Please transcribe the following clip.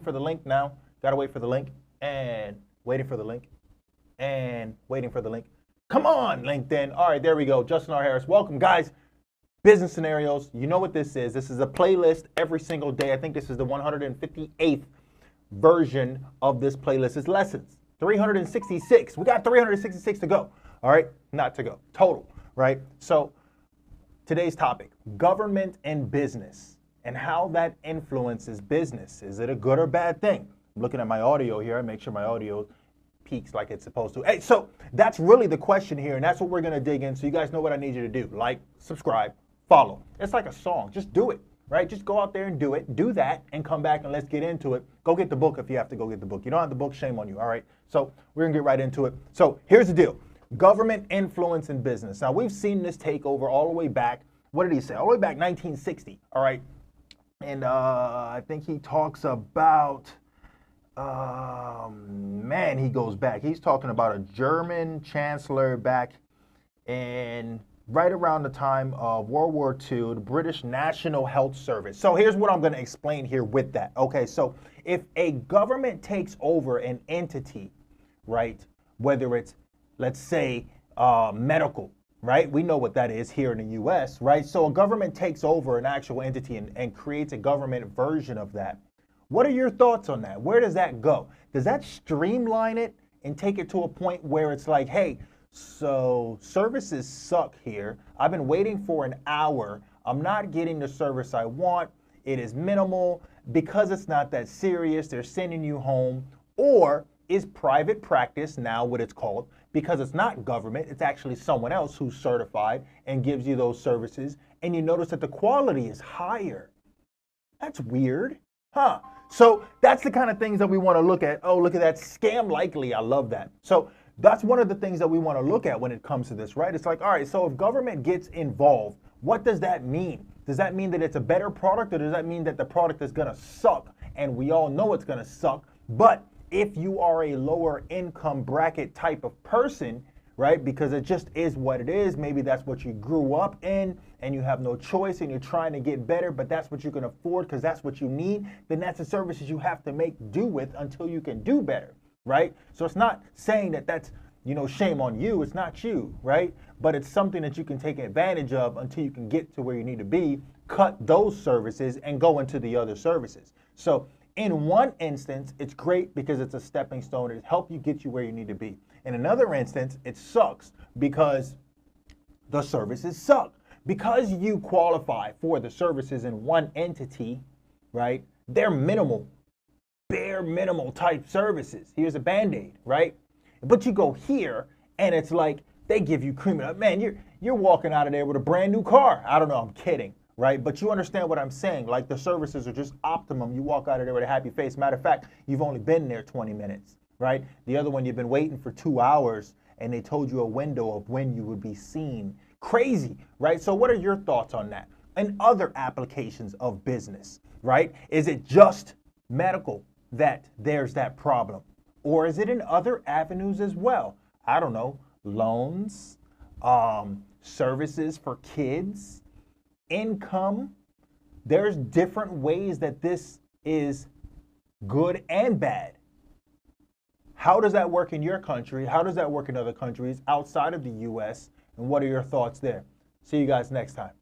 For the link now. Gotta wait for the link and waiting for the link and waiting for the link. Come on, LinkedIn. All right, there we go. Justin R. Harris. Welcome, guys. Business Scenarios. You know what this is. This is a playlist every single day. I think this is the 158th version of this playlist. It's lessons. 366. We got 366 to go. All right, not to go. Total, right? So today's topic, government and business, and how that influences business. Is it a good or bad thing? I'm looking at my audio here. I make sure my audio peaks like it's supposed to. Hey, so that's really the question here, and that's what we're going to dig in. So you guys know what I need you to do. Like, subscribe, follow. It's like a song. Just do it, right? Just go out there and do it. Do that and come back and let's get into it. Go get the book if you have to go get the book. You don't have the book, shame on you, all right? So we're going to get right into it. So here's the deal. Government influence in business. Now, we've seen this takeover all the way back. What did he say? All the way back 1960, all right? And I think he talks about, man, he goes back. He's talking about a German chancellor back in right around the time of World War II, the British National Health Service. So here's what I'm going to explain here with that. Okay, so if a government takes over an entity, right, whether it's, let's say, medical, right? We know what that is here in the U.S., right? So a government takes over an actual entity and creates a government version of that. What are your thoughts on that? Where does that go? Does that streamline it and take it to a point where it's like, hey, so services suck here. I've been waiting for an hour. I'm not getting the service I want. It is minimal. Because it's not that serious, they're sending you home. Or is private practice now what it's called? Because it's not government, it's actually someone else who's certified and gives you those services, and you notice that the quality is higher. That's weird, huh? So that's the kind of things that we want to look at. Oh, look at that, scam likely. I love that. So that's one of the things that we want to look at when it comes to this, right? It's like, all right, so if government gets involved, what does that mean? Does that mean that it's a better product, or does that mean that the product is gonna suck? And we all know it's gonna suck, but if you are a lower income bracket type of person, right, because it just is what it is, maybe that's what you grew up in and you have no choice and you're trying to get better, but that's what you can afford because that's what you need, then that's the services you have to make do with until you can do better, right? So it's not saying that that's, you know, shame on you, it's not you, right? But it's something that you can take advantage of until you can get to where you need to be, cut those services and go into the other services. So in one instance, it's great because it's a stepping stone. It helps you get you where you need to be. In another instance, it sucks because the services suck. Because you qualify for the services in one entity, right, they're minimal, bare minimal type services. Here's a Band-Aid, right? But you go here and it's like they give you cream. Man, you're walking out of there with a brand new car. I don't know, I'm kidding. Right? But you understand what I'm saying. Like the services are just optimum. You walk out of there with a happy face. Matter of fact, you've only been there 20 minutes, right? The other one, you've been waiting for 2 hours and they told you a window of when you would be seen. Crazy, right? So what are your thoughts on that? And other applications of business, right? Is it just medical that there's that problem? Or is it in other avenues as well? I don't know, loans, services for kids, income. There's different ways that this is good and bad. How does that work in your country? How does that work in other countries outside of the US? And what are your thoughts there? See you guys next time.